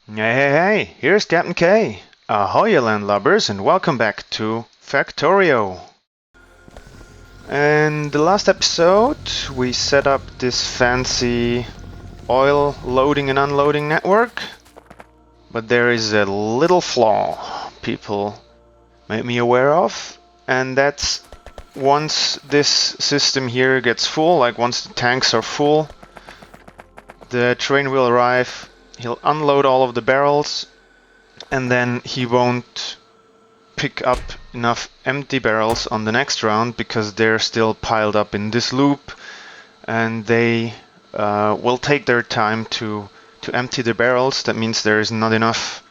Hey, here's Captain K. Ahoy, landlubbers, and welcome back to Factorio. In the last episode, we set up this fancy oil loading and unloading network, but there is a little flaw people made me aware of, and that's once this system here gets full, like once the tanks are full, the train will arrive, he'll unload all of the barrels, and then he won't pick up enough empty barrels on the next round because they're still piled up in this loop, and they will take their time to empty the barrels. That means there is not enough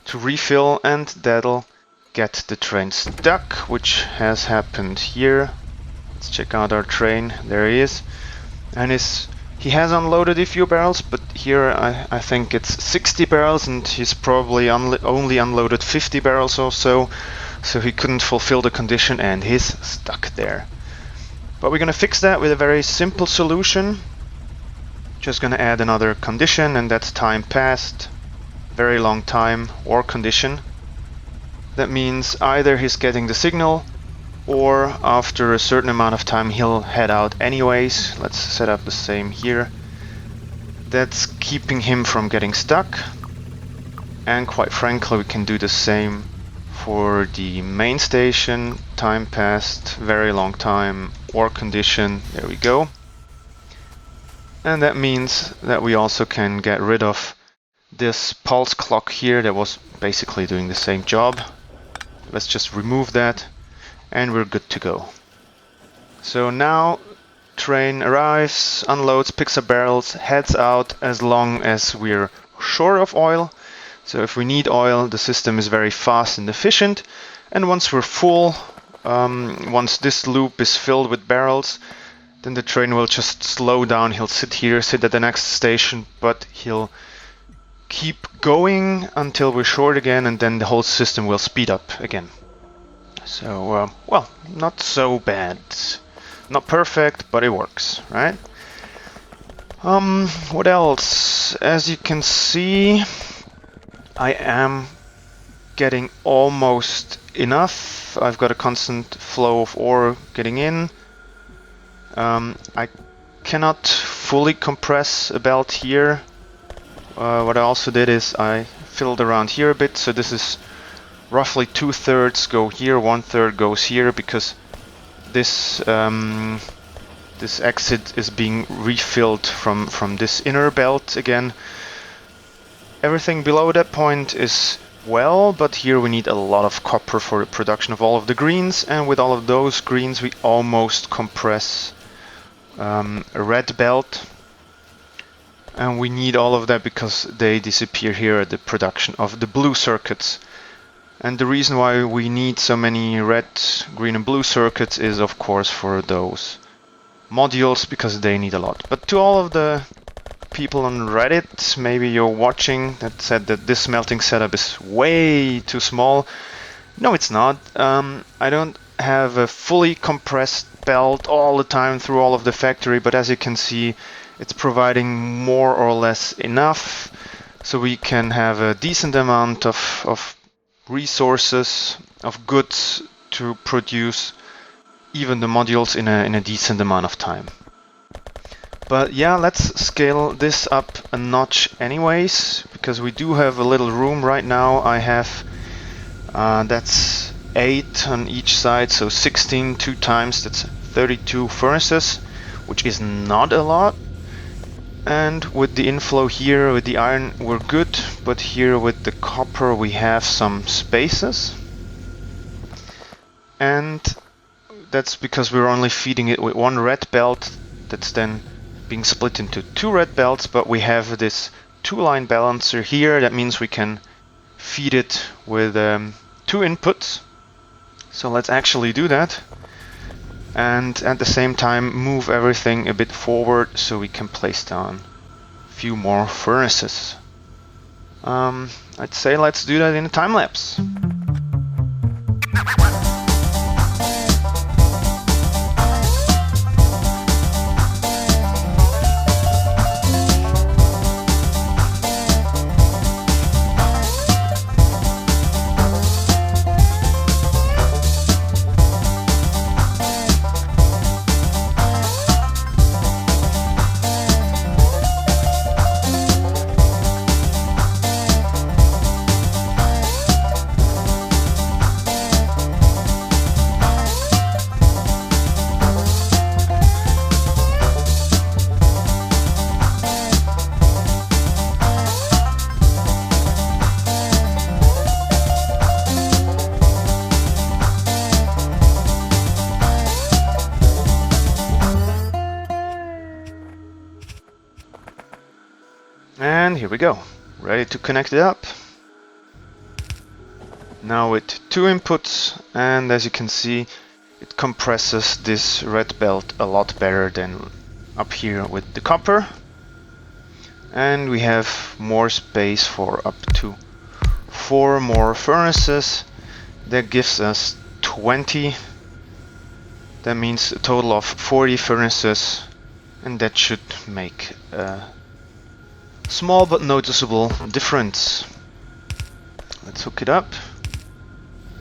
to refill, and that'll get the train stuck, which has happened here. Let's check out our train. There he is, and he has unloaded a few barrels, but here I think it's 60 barrels, and he's probably only unloaded 50 barrels or so, so he couldn't fulfill the condition and he's stuck there. But we're gonna fix that with a very simple solution. Just gonna add another condition, and that's time passed, very long time, or condition. That means either he's getting the signal, or after a certain amount of time he'll head out anyways. Let's set up the same here. That's keeping him from getting stuck, and quite frankly we can do the same for the main station. Time passed, very long time, or condition. There we go. And that means that we also can get rid of this pulse clock here that was basically doing the same job. Let's just remove that, and we're good to go. So now train arrives, unloads, picks up barrels, heads out as long as we're short of oil. So if we need oil, the system is very fast and efficient, and once we're full, once this loop is filled with barrels, then the train will just slow down. He'll sit here, sit at the next station, but he'll keep going until we're short again, and then the whole system will speed up again. So, well, not so bad. Not perfect, but it works, right? What else? As you can see, I am getting almost enough. I've got a constant flow of ore getting in. I cannot fully compress a belt here. What I also did is I filled around here a bit, so this is roughly 2/3 go here, 1/3 goes here, because this this exit is being refilled from this inner belt again. Everything below that point is well, but here we need a lot of copper for the production of all of the greens, and with all of those greens we almost compress a red belt, and we need all of that because they disappear here at the production of the blue circuits. And the reason why we need so many red, green and blue circuits is of course for those modules, because they need a lot. But to all of the people on Reddit, maybe you're watching, that said that this smelting setup is way too small. No, it's not. I don't have a fully compressed belt all the time through all of the factory, but as you can see, it's providing more or less enough, so we can have a decent amount of resources, of goods to produce even the modules in a decent amount of time. But yeah, let's scale this up a notch anyways, because we do have a little room right now. I have that's 8 on each side, so 16 2 times, that's 32 furnaces, which is not a lot. And with the inflow here, with the iron, we're good, but here with the copper we have some spaces. And that's because we're only feeding it with one red belt, that's then being split into 2 red belts, but we have this 2-line balancer here. That means we can feed it with 2 inputs. So let's actually do that. And at the same time move everything a bit forward so we can place down a few more furnaces. I'd say let's do that in a time lapse. here we go, ready to connect it up. Now with 2 inputs, and as you can see, it compresses this red belt a lot better than up here with the copper. And we have more space for up to 4 more furnaces. That gives us 20. That means a total of 40 furnaces, and that should make a small but noticeable difference. Let's hook it up.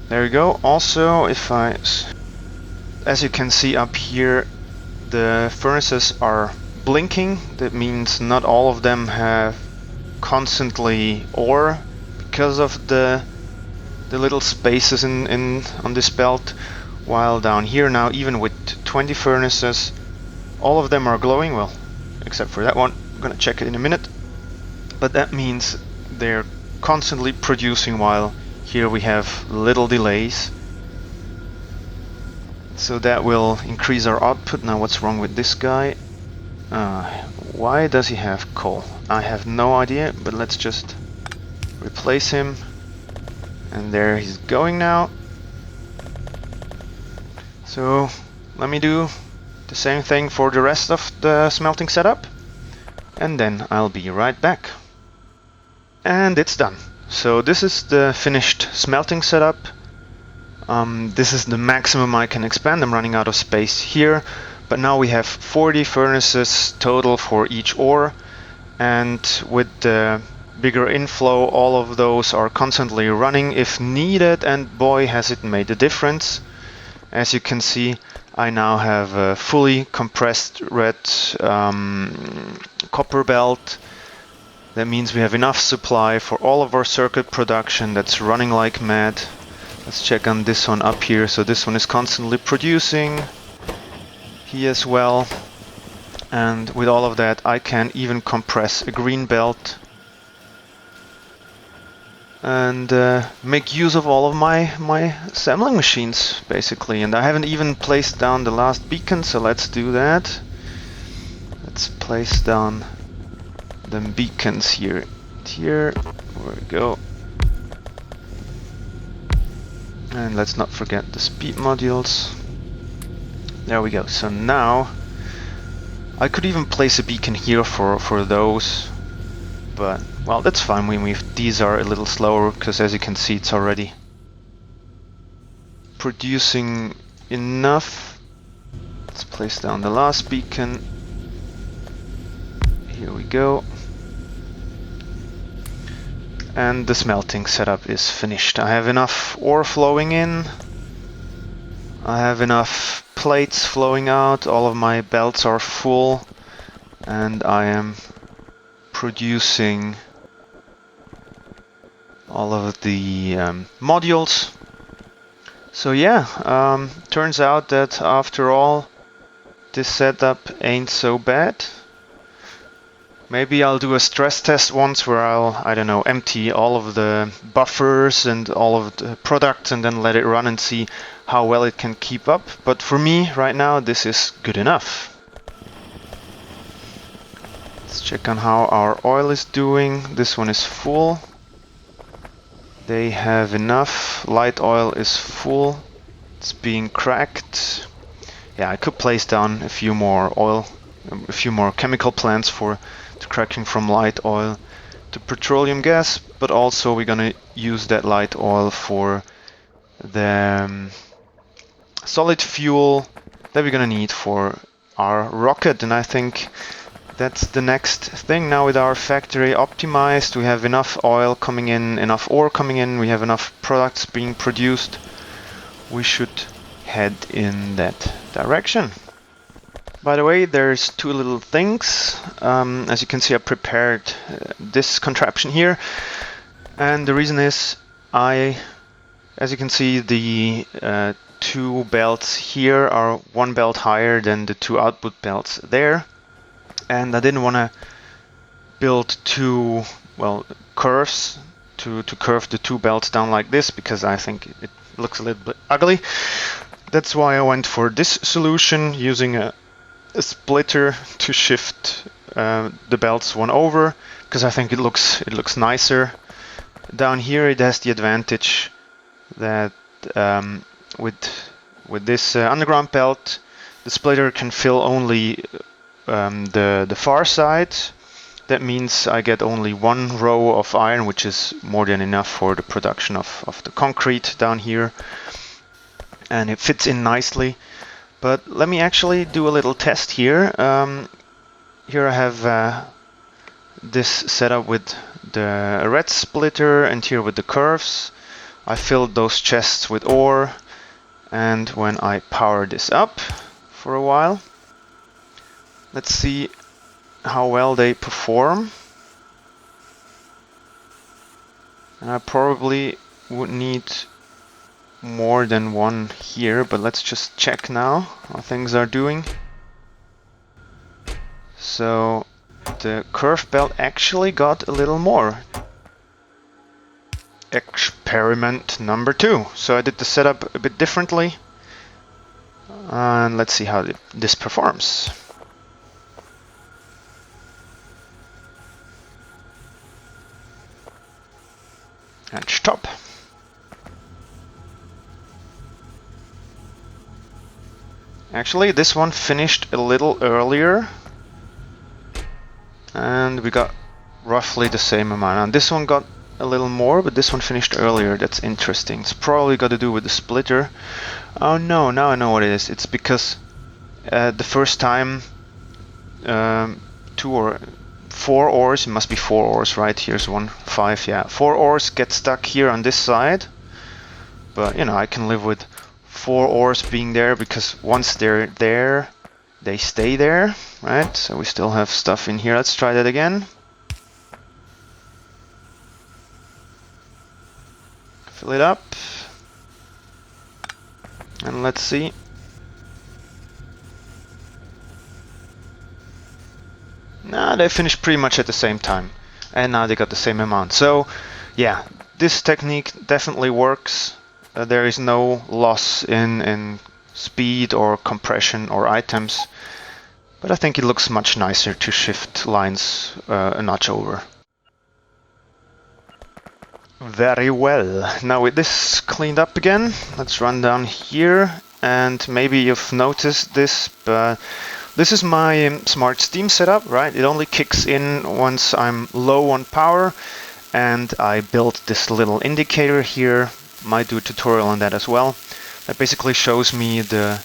There we go. Also, as you can see up here, the furnaces are blinking. That means not all of them have constantly ore because of the little spaces on this belt. While down here now, even with 20 furnaces, all of them are glowing. Well, except for that one. I'm gonna check it in a minute. But that means they're constantly producing, while here we have little delays. So that will increase our output. Now what's wrong with this guy? Why does he have coal? I have no idea, but let's just replace him. And there he's going now. So let me do the same thing for the rest of the smelting setup, and then I'll be right back. And it's done. So this is the finished smelting setup. This is the maximum I can expand. I'm running out of space here, but now we have 40 furnaces total for each ore, and with the bigger inflow, all of those are constantly running if needed, and boy has it made a difference. As you can see, I now have a fully compressed red copper belt. That means we have enough supply for all of our circuit production that's running like mad. Let's check on this one up here. So this one is constantly producing. He as well. And with all of that, I can even compress a green belt and make use of all of my assembling machines, basically. And I haven't even placed down the last beacon, so let's do that. Let's place down the beacons here. There we go. And let's not forget the speed modules. There we go. So now I could even place a beacon here for those, but well, that's fine. These are a little slower because, as you can see, it's already producing enough. Let's place down the last beacon. Here we go. And the smelting setup is finished. I have enough ore flowing in. I have enough plates flowing out. All of my belts are full, and I am producing all of the modules. So yeah, turns out that after all, this setup ain't so bad. Maybe I'll do a stress test once where I'll, I don't know, empty all of the buffers and all of the products and then let it run and see how well it can keep up. But for me, right now, this is good enough. Let's check on how our oil is doing. This one is full. They have enough. Light oil is full. It's being cracked. Yeah, I could place down a few more chemical plants for the cracking from light oil to petroleum gas, but also we're gonna use that light oil for the solid fuel that we're gonna need for our rocket. And I think that's the next thing. Now with our factory optimized, we have enough oil coming in, enough ore coming in, we have enough products being produced. We should head in that direction. By the way, there's two little things. As you can see, I prepared this contraption here, and the reason is as you can see, the two belts here are one belt higher than the two output belts there, and I didn't want to build two curves to curve the two belts down like this, because I think it looks a little bit ugly. That's why I went for this solution, using a splitter to shift the belts one over because I think it looks nicer. Down here it has the advantage that with this underground belt, the splitter can fill only the far side. That means I get only one row of iron, which is more than enough for the production of the concrete down here, and it fits in nicely. But let me actually do a little test here. Here I have this setup with the red splitter and here with the curves. I filled those chests with ore, and when I power this up for a while, let's see how well they perform. I probably would need more than one here, but let's just check now how things are doing. So the curve belt actually got a little more. Experiment number 2. So I did the setup a bit differently, and let's see how this performs. And stop. Actually, this one finished a little earlier, and we got roughly the same amount. And this one got a little more, but this one finished earlier. That's interesting. It's probably got to do with the splitter. Oh no, now I know what it is. It's because the first time 2 or 4 ores, it must be 4 ores, right? Here's 1, 5, yeah. 4 ores get stuck here on this side, but you know, I can live with 4 ores being there because once they're there, they stay there, right? So we still have stuff in here. Let's try that again. Fill it up, and let's see. Nah, they finished pretty much at the same time, and now they got the same amount. So yeah, this technique definitely works. There is no loss in speed or compression or items, but I think it looks much nicer to shift lines a notch over. Very well. Now with this cleaned up again, let's run down here, and maybe you've noticed this, but this is my smart steam setup, right? It only kicks in once I'm low on power, and I built this little indicator here. Might do a tutorial on that as well. That basically shows me the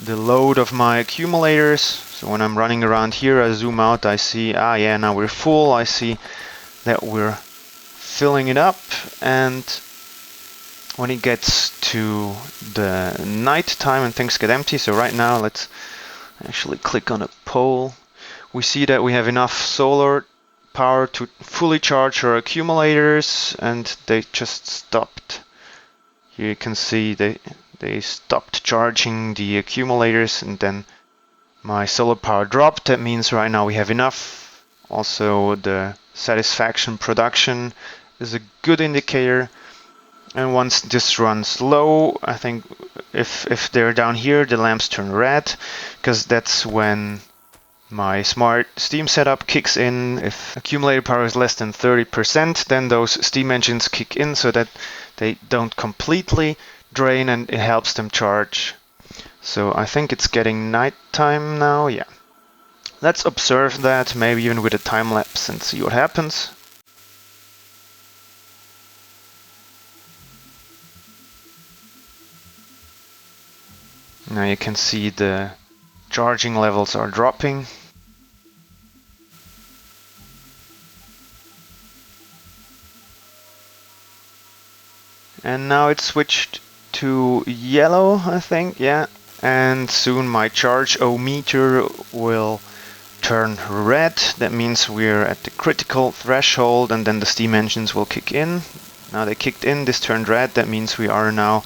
load of my accumulators. So when I'm running around here, I zoom out, I see, yeah, now we're full. I see that we're filling it up, and when it gets to the night time and things get empty, so right now let's actually click on a pole, we see that we have enough solar power to fully charge our accumulators, and they just stopped. Here you can see they stopped charging the accumulators, and then my solar power dropped. That means right now we have enough. Also the satisfaction production is a good indicator, and once this runs low, I think if they're down here, the lamps turn red, because that's when my smart steam setup kicks in. If accumulator power is less than 30%, then those steam engines kick in so that they don't completely drain, and it helps them charge. So I think it's getting nighttime now, yeah. Let's observe that, maybe even with a time lapse, and see what happens. Now you can see the charging levels are dropping. And now it's switched to yellow, I think, yeah. And soon my charge-o-meter will turn red. That means we're at the critical threshold, and then the steam engines will kick in. Now they kicked in, this turned red. That means we are now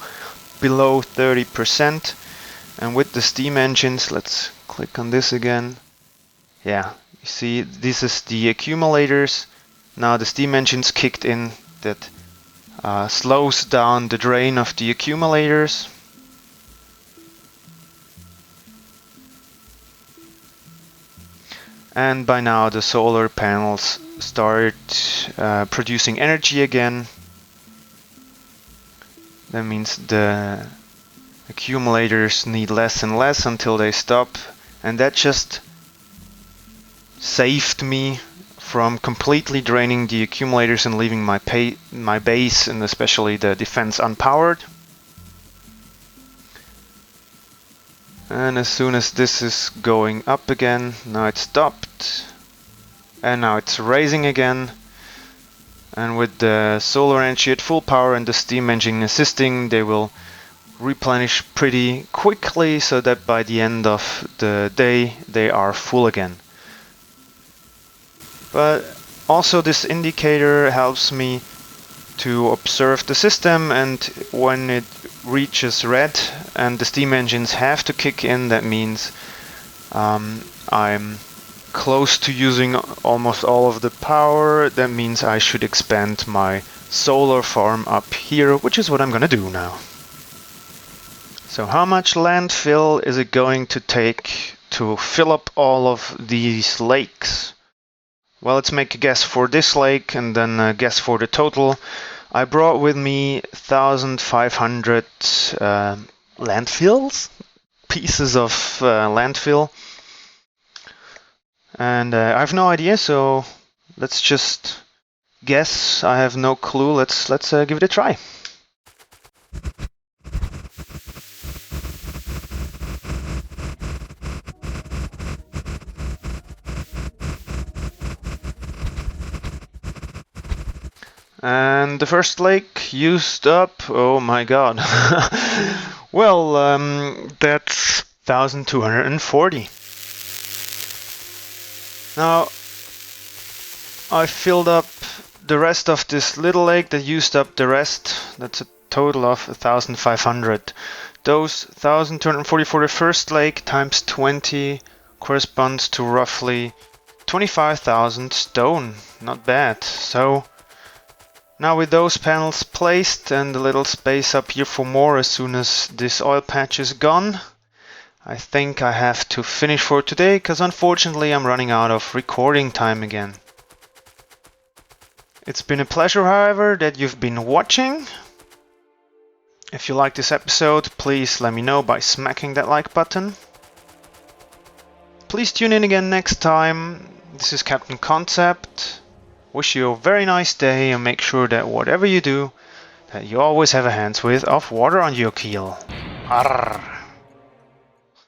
below 30%. And with the steam engines, let's click on this again. Yeah, you see, this is the accumulators. Now the steam engines kicked in. That slows down the drain of the accumulators. And by now the solar panels start producing energy again. That means the accumulators need less and less until they stop, and that just saved me from completely draining the accumulators and leaving my base and especially the defense unpowered. And as soon as this is going up again, now it stopped, and now it's raising again. And with the solar energy at full power and the steam engine assisting, they will replenish pretty quickly so that by the end of the day they are full again. But also this indicator helps me to observe the system, and when it reaches red and the steam engines have to kick in, that means I'm close to using almost all of the power. That means I should expand my solar farm up here, which is what I'm gonna do now. So how much landfill is it going to take to fill up all of these lakes? Well, let's make a guess for this lake and then a guess for the total. I brought with me 1,500 landfills, pieces of landfill. And I have no idea, so let's just guess. I have no clue. Let's give it a try. And the first lake used up, oh my god. Well, that's 1,240. Now, I filled up the rest of this little lake that used up the rest. That's a total of 1,500. Those 1,240 for the first lake times 20 corresponds to roughly 25,000 stone. Not bad. So now with those panels placed and a little space up here for more as soon as this oil patch is gone, I think I have to finish for today, because unfortunately I'm running out of recording time again. It's been a pleasure, however, that you've been watching. If you like this episode, please let me know by smacking that like button. Please tune in again next time. This is Captain Concept. Wish you a very nice day, and make sure that whatever you do, that you always have a hand's width of water on your keel. Arrgh.